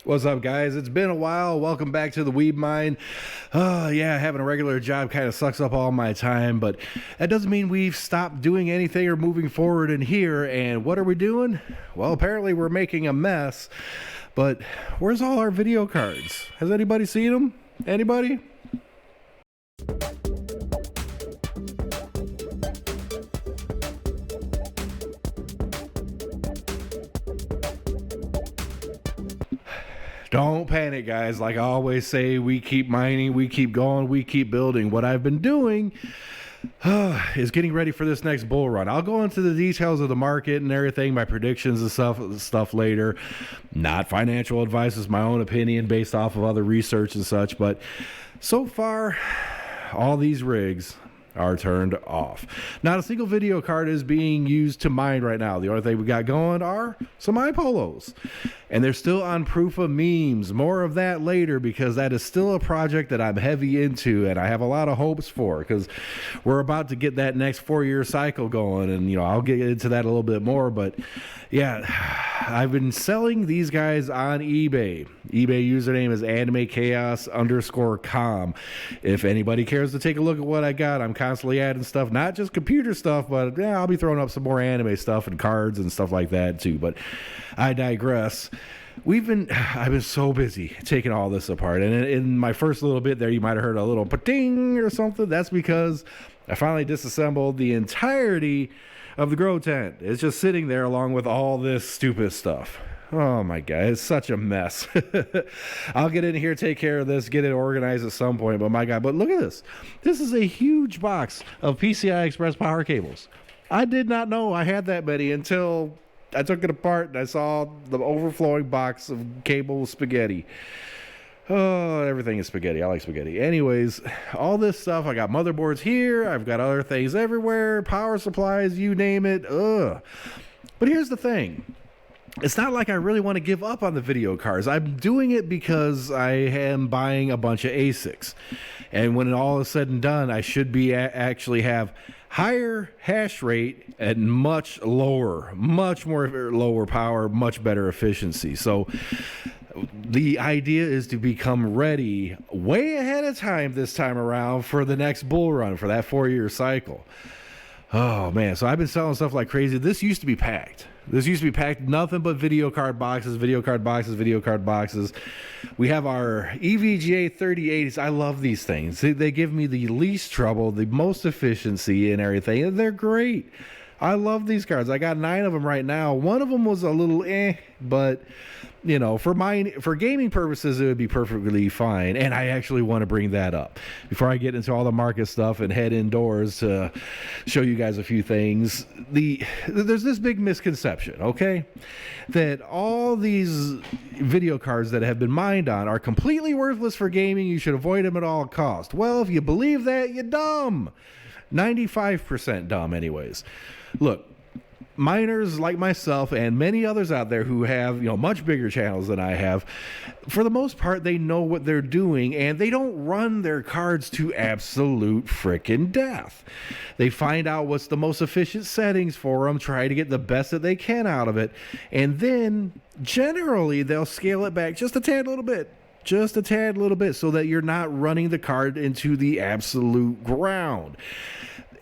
What's up, guys? It's been a while. Welcome back to the Weeb Mine. Yeah, having a regular job kind of sucks up all my time, but that doesn't mean we've stopped doing anything or moving forward in here. And what are we doing? Well, apparently we're making a mess, but where's all our video cards? Has anybody seen them? Anybody? Don't panic, guys. Like I always say, we keep mining, we keep going, we keep building. What I've been doing is getting ready for this next bull run. I'll go into the details of the market and everything, my predictions and stuff later. Not financial advice, it's my own opinion based off of other research and such. But so far, all these rigs are turned off. Not a single video card is being used to mine right now. The only thing we got going are some iPollos. And they're still on proof of memes. More of that later, because that is still a project that I'm heavy into and I have a lot of hopes for, because we're about to get that next 4-year cycle going, and you know, I'll get into that a little bit more. But yeah, I've been selling these guys on eBay. eBay username is animechaos_com. If anybody cares to take a look at what I got, I'm constantly adding stuff, not just computer stuff, but yeah, I'll be throwing up some more anime stuff and cards and stuff like that too. But I digress. I've been so busy taking all this apart, and in my first little bit there, you might have heard a little pa-ting or something. That's because I finally disassembled the entirety of the grow tent. It's just sitting there along with all this stupid stuff. Oh my God, it's such a mess. I'll get in here, take care of this, get it organized at some point, but my God, but look at this. This is a huge box of PCI Express power cables. I did not know I had that many until I took it apart and I saw the overflowing box of cable spaghetti. Oh, everything is spaghetti. I like spaghetti. Anyways, all this stuff, I got motherboards here. I've got other things everywhere. Power supplies, you name it. Ugh. But here's the thing. It's not like I really want to give up on the video cards. I'm doing it because I am buying a bunch of ASICs. And when all is said and done, I should be actually have higher hash rate and much more lower power, much better efficiency. So the idea is to become ready way ahead of time this time around for the next bull run, for that 4-year cycle. Oh man, so I've been selling stuff like crazy. This used to be packed. Nothing but video card boxes. We have our EVGA 3080s. I love these things. They give me the least trouble, the most efficiency and everything. And they're great. I love these cards. I got 9 of them right now. One of them was a little but you know, for gaming purposes, it would be perfectly fine. And I actually want to bring that up before I get into all the market stuff and head indoors to show you guys a few things. There's this big misconception, okay, that all these video cards that have been mined on are completely worthless for gaming. You should avoid them at all costs. Well, if you believe that, you're dumb. 95% dumb anyways. Look, miners like myself and many others out there who have, you know, much bigger channels than I have, for the most part, they know what they're doing and they don't run their cards to absolute frickin' death. They find out what's the most efficient settings for them, try to get the best that they can out of it, and then generally they'll scale it back just a tad little bit. Just a tad little bit, so that you're not running the card into the absolute ground.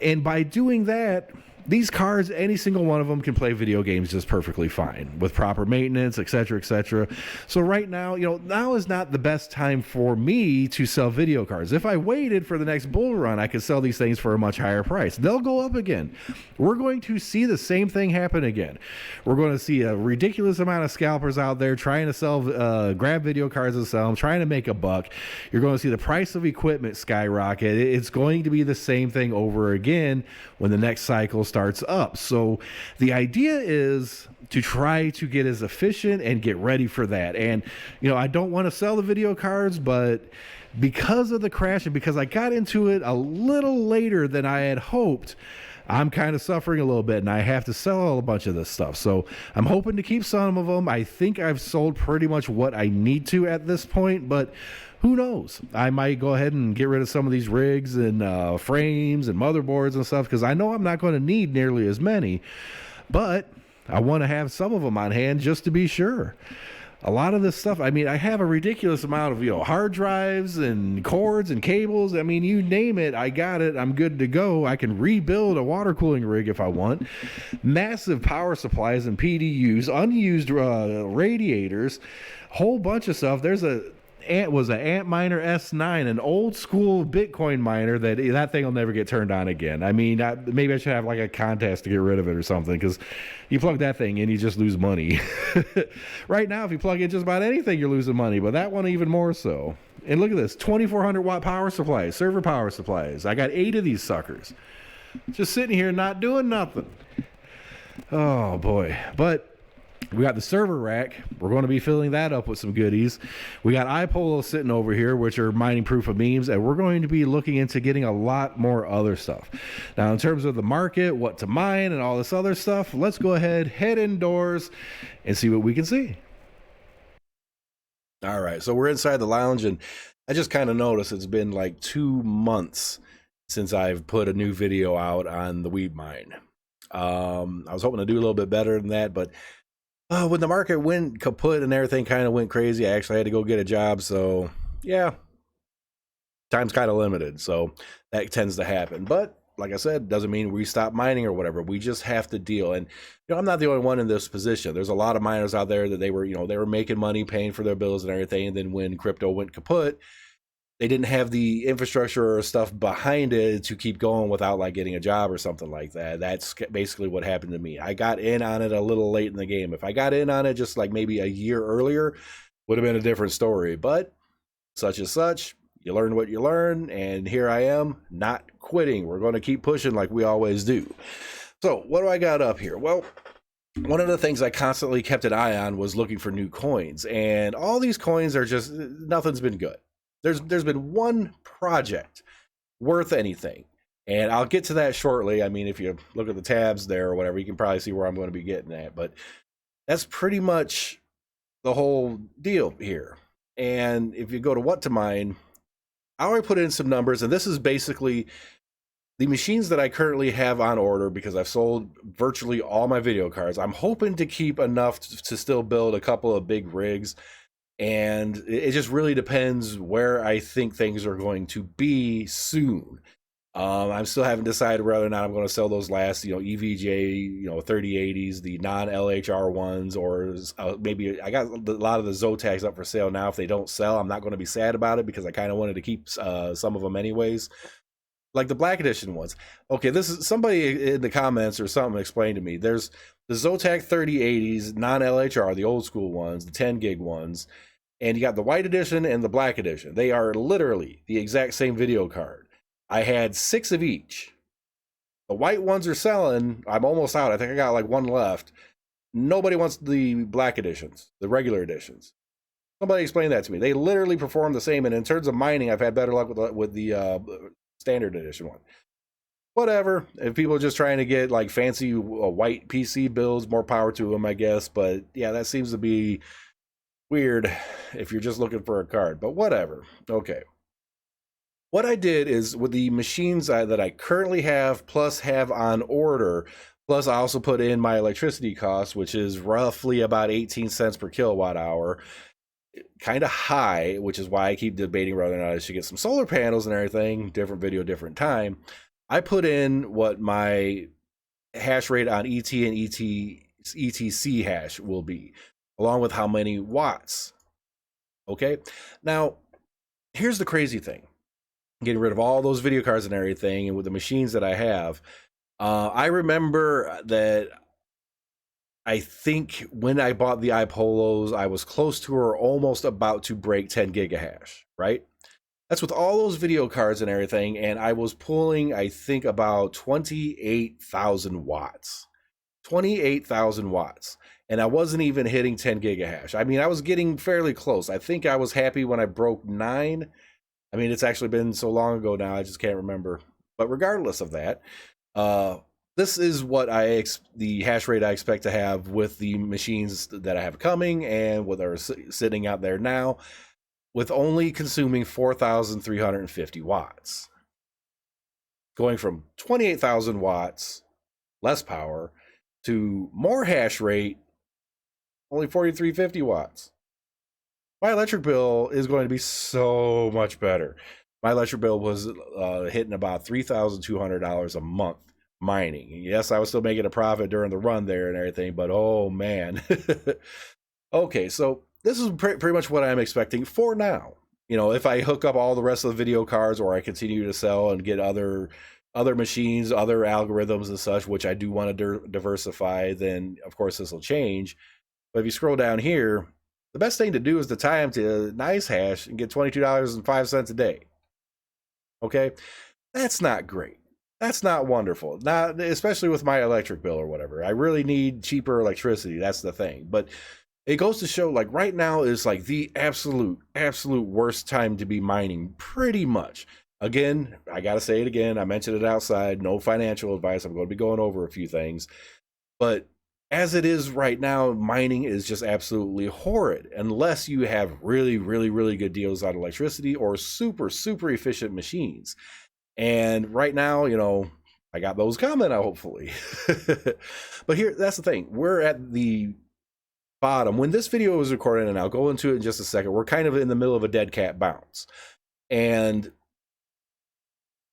And by doing that, these cards, any single one of them can play video games just perfectly fine with proper maintenance, etc., etc. So right now, you know, now is not the best time for me to sell video cards. If I waited for the next bull run, I could sell these things for a much higher price. They'll go up again. We're going to see the same thing happen again. We're going to see a ridiculous amount of scalpers out there trying to sell, grab video cards and sell them, trying to make a buck. You're going to see the price of equipment skyrocket. It's going to be the same thing over again when the next cycle starts up. So the idea is to try to get as efficient and get ready for that. And you know, I don't want to sell the video cards, but because of the crash and because I got into it a little later than I had hoped, I'm kind of suffering a little bit and I have to sell a bunch of this stuff. So I'm hoping to keep some of them. I think I've sold pretty much what I need to at this point, but who knows? I might go ahead and get rid of some of these rigs and frames and motherboards and stuff, because I know I'm not going to need nearly as many, but I want to have some of them on hand just to be sure. A lot of this stuff, I mean, I have a ridiculous amount of, hard drives and cords and cables. I mean, you name it, I got it. I'm good to go. I can rebuild a water cooling rig if I want. Massive power supplies and PDUs, unused radiators, whole bunch of stuff. There's an AMP miner S9, an old school Bitcoin miner that thing will never get turned on again. I mean, maybe I should have like a contest to get rid of it or something, because you plug that thing in, you just lose money. Right now, if you plug in just about anything, you're losing money, but that one even more so. And look at this, 2400 watt power supplies, server power supplies. I got 8 of these suckers just sitting here not doing nothing. Oh boy. But we got the server rack. We're going to be filling that up with some goodies. We got iPollo sitting over here, which are mining proof of memes, and we're going to be looking into getting a lot more other stuff. Now, in terms of the market, what to mine, and all this other stuff, let's go ahead, head indoors, and see what we can see. All right, so we're inside the lounge, and I just kind of noticed it's been like 2 months since I've put a new video out on the Weeb mine. I was hoping to do a little bit better than that, but when the market went kaput and everything kind of went crazy, I actually had to go get a job. So yeah, time's kind of limited. So that tends to happen. But like I said, doesn't mean we stop mining or whatever. We just have to deal. And I'm not the only one in this position. There's a lot of miners out there that they were making money, paying for their bills and everything. And then when crypto went kaput, they didn't have the infrastructure or stuff behind it to keep going without like getting a job or something like that. That's basically what happened to me. I got in on it a little late in the game. If I got in on it just like maybe a year earlier, would have been a different story. But such as such, you learn what you learn, and here I am, not quitting. We're going to keep pushing like we always do. So what do I got up here? Well, one of the things I constantly kept an eye on was looking for new coins, and all these coins are just, nothing's been good. There's been one project worth anything, and I'll get to that shortly. I mean, if you look at the tabs there or whatever, you can probably see where I'm going to be getting at, but that's pretty much the whole deal here. And if you go to what to mine, I already put in some numbers, and this is basically the machines that I currently have on order because I've sold virtually all my video cards. I'm hoping to keep enough to still build a couple of big rigs. And it just really depends where I think things are going to be soon. I'm still haven't decided whether or not I'm going to sell those last, EVGA, 3080s, the non-LHR ones, or maybe I got a lot of the Zotacs up for sale now. If they don't sell, I'm not going to be sad about it because I kind of wanted to keep some of them anyways. Like the Black Edition ones. Okay, this is somebody in the comments or something explained to me. There's the Zotac 3080s, non-LHR, the old school ones, the 10 gig ones, and you got the White Edition and the Black Edition. They are literally the exact same video card. I had 6 of each. The white ones are selling. I'm almost out. I think I got like 1 left. Nobody wants the Black Editions, the regular editions. Somebody explained that to me. They literally perform the same, and in terms of mining, I've had better luck with the standard edition one. Whatever. If people are just trying to get like fancy white PC builds, more power to them, I guess. But yeah, that seems to be weird if you're just looking for a card. But whatever. Okay. What I did is with the machines that I currently have, plus have on order, plus I also put in my electricity cost, which is roughly about 18 cents per kilowatt hour. Kind of high, which is why I keep debating whether or not I should get some solar panels and everything. Different video, different time. I put in what my hash rate on ET and ETC hash will be, along with how many watts. Okay, now here's the crazy thing. Getting rid of all those video cards and everything, and with the machines that I have, I remember that I think when I bought the iPollos, I was close to or almost about to break 10 gigahash, right? That's with all those video cards and everything, and I was pulling, I think, about 28,000 watts. 28,000 watts. And I wasn't even hitting 10 gigahash. I mean, I was getting fairly close. I think I was happy when I broke 9. I mean, it's actually been so long ago now, I just can't remember. But regardless of that, this is what the hash rate I expect to have with the machines that I have coming and what are sitting out there now, with only consuming 4,350 watts. Going from 28,000 watts, less power, to more hash rate, only 4,350 watts. my electric bill is going to be so much better. My electric bill was hitting about $3,200 a month mining. Yes, I was still making a profit during the run there and everything, but oh man. Okay, so this is pretty much what I'm expecting for now. You know, if I hook up all the rest of the video cards, or I continue to sell and get other machines, other algorithms and such, which I do want to diversify, then of course this will change. But if you scroll down here, the best thing to do is to tie them to nice hash and get $22.05 a day. Okay, that's not great. That's not wonderful. Not especially with my electric bill or whatever. I really need cheaper electricity. That's the thing. But it goes to show, like, right now is like the absolute worst time to be mining, pretty much. Again, I gotta say it again. I mentioned it outside. No financial advice. I'm going to be going over a few things, but as it is right now, mining is just absolutely horrid unless you have really good deals on electricity or super efficient machines. And right now, you know, I got those coming, hopefully. But here, that's the thing. We're at the bottom. When this video was recorded, and I'll go into it in just a second, we're kind of in the middle of a dead cat bounce. And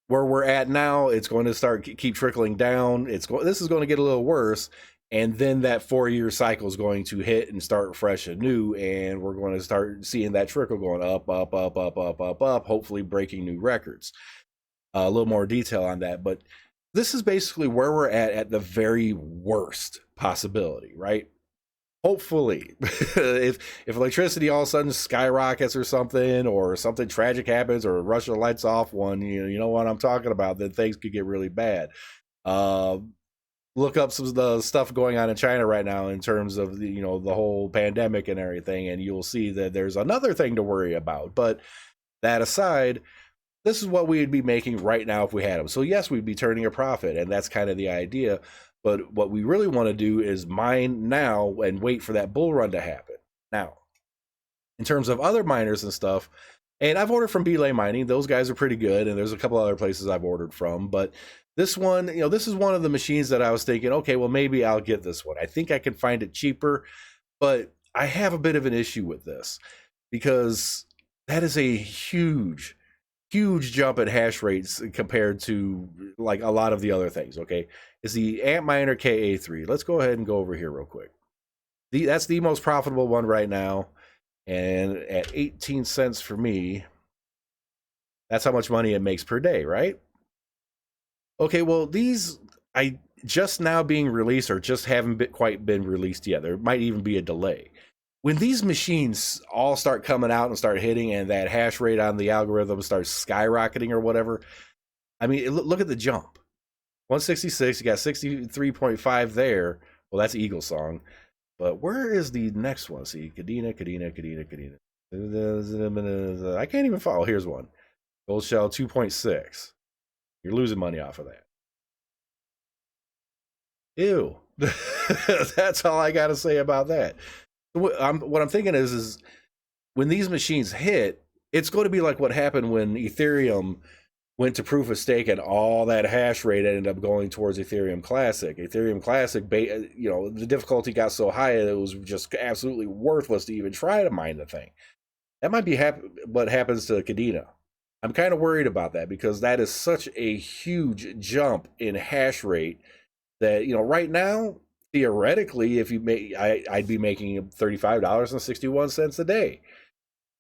where we're at now, it's going to keep trickling down. This is going to get a little worse. And then that 4-year cycle is going to hit and start fresh and new. And we're going to start seeing that trickle going up, hopefully breaking new records. A little more detail on that. But this is basically where we're at the very worst possibility, right? Hopefully, if electricity all of a sudden skyrockets or something tragic happens, or Russia lights off one, you know what I'm talking about, then things could get really bad. Look up some of the stuff going on in China right now in terms of the whole pandemic and everything, and you'll see that there's another thing to worry about. But that aside, this is what we'd be making right now if we had them. So yes, we'd be turning a profit, and that's kind of the idea. But what we really want to do is mine now and wait for that bull run to happen. Now, in terms of other miners and stuff, and I've ordered from Belay Mining. Those guys are pretty good, and there's a couple other places I've ordered from. But this one, this is one of the machines that I was thinking, okay, well, maybe I'll get this one. I think I can find it cheaper, but I have a bit of an issue with this because that is a huge jump in hash rates compared to like a lot of the other things. Okay, is the AMP Miner KA3. Let's go ahead and go over here real quick. That's the most profitable one right now, and at 18 cents for me, that's how much money it makes per day, right? Okay, well, these I just now being released, or just haven't quite been released yet. There might even be a delay. When these machines all start coming out and start hitting, and that hash rate on the algorithm starts skyrocketing or whatever, I mean, look at the jump. 166, you got 63.5 there. Well, that's Eagle Song. But where is the next one? See, Kadena. I can't even follow. Here's one. Gold Shell 2.6. You're losing money off of that. Ew. That's all I got to say about that. What I'm thinking is when these machines hit, it's going to be like what happened when Ethereum went to proof of stake, and all that hash rate ended up going towards Ethereum Classic. Ethereum Classic, the difficulty got so high that it was just absolutely worthless to even try to mine the thing. That might be what happens to Kadena. I'm kind of worried about that because that is such a huge jump in hash rate that, right now, theoretically, if you I'd be making $35.61 a day.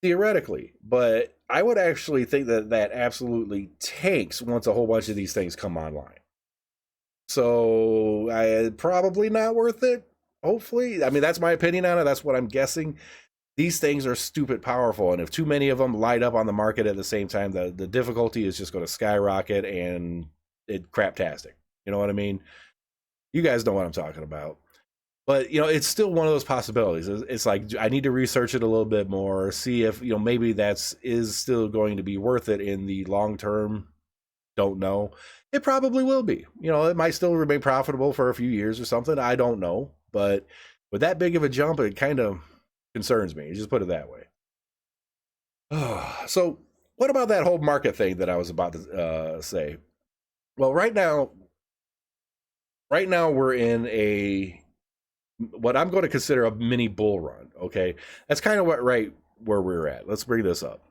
Theoretically, but I would actually think that absolutely tanks once a whole bunch of these things come online. So probably not worth it. Hopefully, I mean, that's my opinion on it. That's what I'm guessing. These things are stupid powerful, and if too many of them light up on the market at the same time, the difficulty is just going to skyrocket, and it craptastic. You know what I mean? You guys know what I'm talking about. But, it's still one of those possibilities. It's like, I need to research it a little bit more, see if, maybe is still going to be worth it in the long term. Don't know. It probably will be. It might still remain profitable for a few years or something. I don't know. But with that big of a jump, it kind of concerns me. Just put it that way. So what about that whole market thing that I was about to say? Well, right now we're in what I'm going to consider a mini bull run. Okay, that's kind of where we're at. Let's bring this up.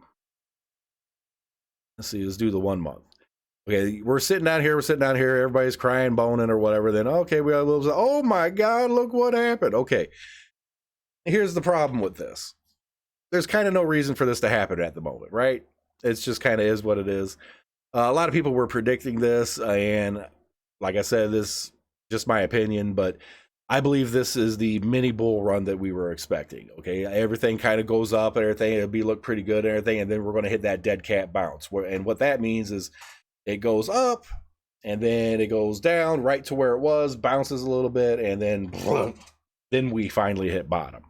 Let's see. Let's do the 1 month. Okay, we're sitting down here. Everybody's crying, boning, or whatever. Then okay, we have a little. Oh my God! Look what happened. Okay, here's the problem with this. There's kind of no reason for this to happen at the moment, right? It's just kind of is what it is. A lot of people were predicting this, and like I said, this is just my opinion, but I believe this is the mini bull run that we were expecting. Okay, everything kind of goes up and everything, it'll be look pretty good and everything, and then we're going to hit that dead cat bounce. And what that means is it goes up and then it goes down right to where it was, bounces a little bit, and then we finally hit bottom.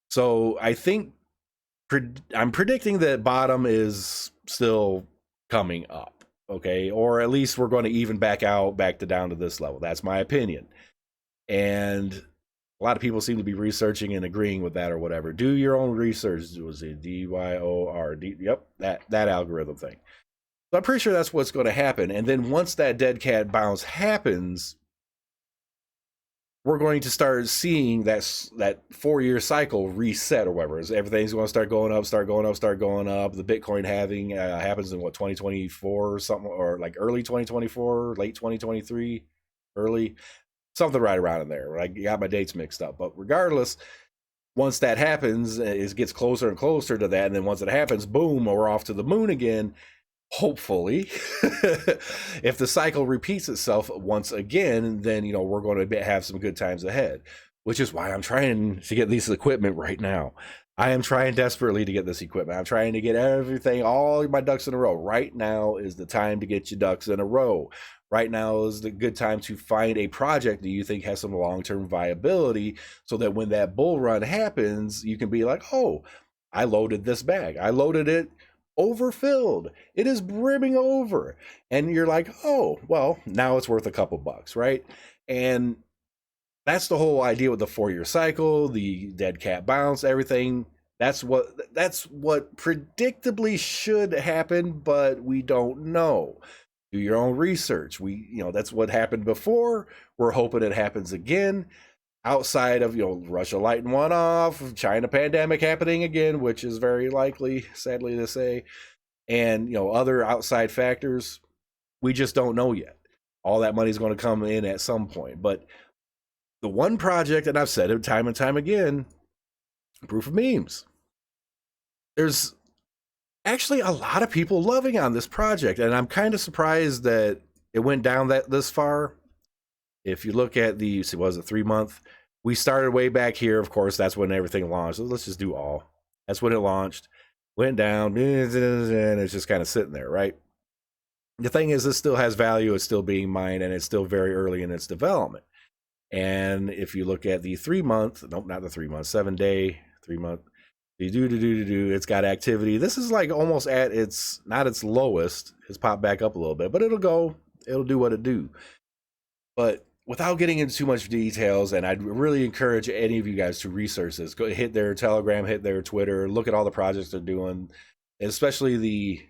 So I think I'm predicting that bottom is still coming up, okay? Or at least we're going to even back to down to this level. That's my opinion. And a lot of people seem to be researching and agreeing with that or whatever. Do your own research. Was it DYORD? Yep, that algorithm thing. So I'm pretty sure that's what's going to happen. And then once that dead cat bounce happens, we're going to start seeing that 4-year cycle reset or whatever. Everything's going to start going up. The Bitcoin halving happens in what, 2024 or something, or like early 2024, late 2023, early, something right around in there. I got my dates mixed up, but regardless, once that happens, it gets closer and closer to that, and then once it happens, boom, we're off to the moon again. Hopefully, if the cycle repeats itself once again, then we're going to have some good times ahead, which is why I'm trying to get this equipment right now. I am trying desperately to get this equipment. I'm trying to get everything, all my ducks in a row. Right now is the time to get your ducks in a row. Right now is the good time to find a project that you think has some long-term viability, so that when that bull run happens, you can be like, oh, I loaded this bag. I loaded it overfilled. It is brimming over. And you're like, oh, well, now it's worth a couple bucks, right? And that's the whole idea with the 4-year cycle, the dead cat bounce, everything. That's what predictably should happen, but we don't know. Do your own research. That's what happened before. We're hoping it happens again. Outside of Russia lighting one off, China pandemic happening again, which is very likely, sadly to say, and other outside factors, we just don't know yet. All that money's going to come in at some point. But the one project, and I've said it time and time again, proof of memes. There's actually a lot of people loving on this project, and I'm kind of surprised that it went down this far. If you look at the, was it 3 month? We started way back here, of course. That's when everything launched. So let's just do all. That's when it launched. Went down, and it's just kind of sitting there, right? The thing is, this still has value. It's still being mined, and it's still very early in its development. And if you look at the 3 month, nope, not the 3 month, 7 day, 3 month, it's got activity. This is like almost at its, not its lowest. It's popped back up a little bit, but it'll do what it do. But without getting into too much details, and I'd really encourage any of you guys to research this. Go hit their Telegram, hit their Twitter, look at all the projects they're doing, especially the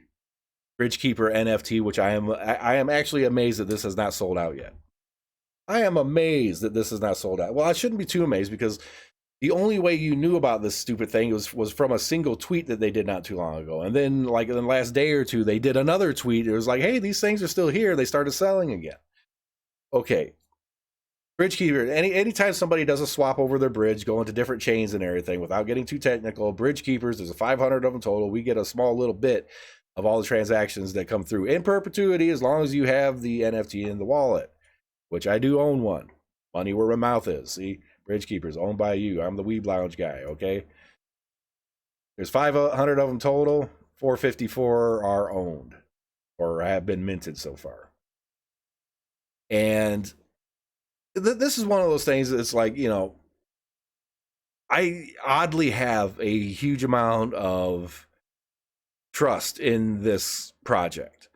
Bridgekeeper NFT, which I am actually amazed that this has not sold out yet. I am amazed that this is not sold out. Well, I shouldn't be too amazed, because the only way you knew about this stupid thing was from a single tweet that they did not too long ago. And then, like, in the last day or two, they did another tweet. It was like, hey, these things are still here. They started selling again. Okay. Bridgekeeper, anytime somebody does a swap over their bridge, go into different chains and everything, without getting too technical, Bridgekeepers, there's 500 of them total. We get a small little bit of all the transactions that come through in perpetuity, as long as you have the NFT in the wallet, which I do own one. Money where my mouth is. See, Bridgekeepers owned by you. I'm the Weeb Lounge guy, okay? There's 500 of them total. 454 are owned or have been minted so far. And this is one of those things that's like, I oddly have a huge amount of trust in this project.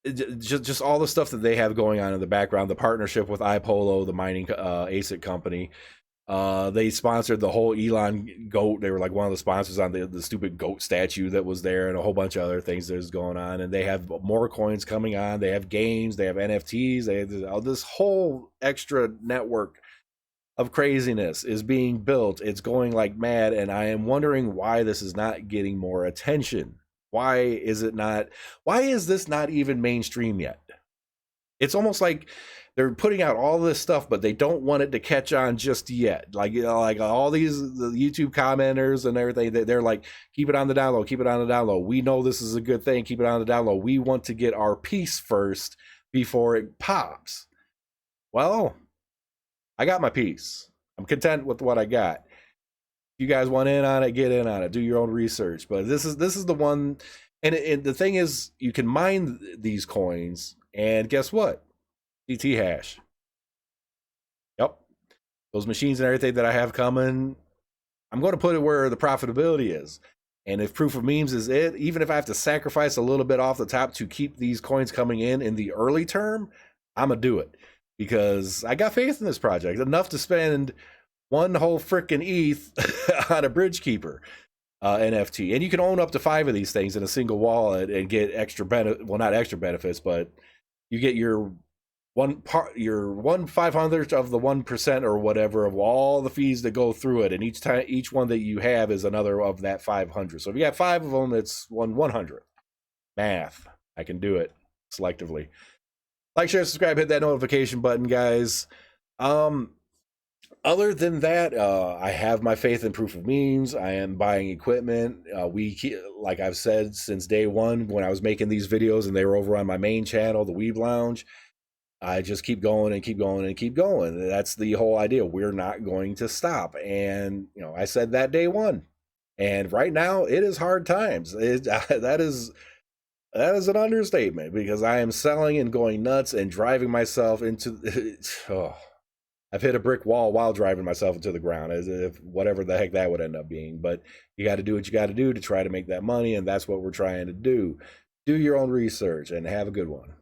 Just all the stuff that they have going on in the background, the partnership with iPollo, the mining ASIC company. They sponsored the whole Elon goat. They were like one of the sponsors on the stupid goat statue that was there, and a whole bunch of other things that's going on. And they have more coins coming on. They have games. They have NFTs. They have this whole extra network of craziness is being built. It's going like mad, and I am wondering why this is not getting more attention. Why is it not? Why is this not even mainstream yet? It's almost like they're putting out all this stuff, but they don't want it to catch on just yet. Like, you know, like all these the YouTube commenters and everything, they're like, keep it on the down low, keep it on the down low. We know this is a good thing, keep it on the down low. We want to get our piece first before it pops. Well, I got my piece. I'm content with what I got. If you guys want in on it, get in on it. Do your own research. But this is the one, and the thing is, you can mine these coins, and guess what? CT hash. Yep. Those machines and everything that I have coming, I'm going to put it where the profitability is. And if proof of memes is it, even if I have to sacrifice a little bit off the top to keep these coins coming in the early term, I'm going to do it. Because I got faith in this project. Enough to spend one whole freaking ETH on a bridge keeper NFT. And you can own up to 5 of these things in a single wallet and get extra benefit. Well, not extra benefits, but you get your 1/500th of the 1% or whatever of all the fees that go through it, and each one that you have is another of that 500. So if you got 5 of them, it's 1/100th. Math, I can do it selectively. Like, share, subscribe, hit that notification button, guys. Other than that, I have my faith in proof of memes. I am buying equipment. Like I've said since day one when I was making these videos and they were over on my main channel, the Weeb Lounge, I just keep going and keep going and keep going. That's the whole idea. We're not going to stop. And, you know, I said that day one. And right now, it is hard times. That is an understatement, because I am selling and going nuts and driving myself into... I've hit a brick wall while driving myself into the ground, as if whatever the heck that would end up being. But you got to do what you got to do to try to make that money, and that's what we're trying to do. Do your own research, and have a good one.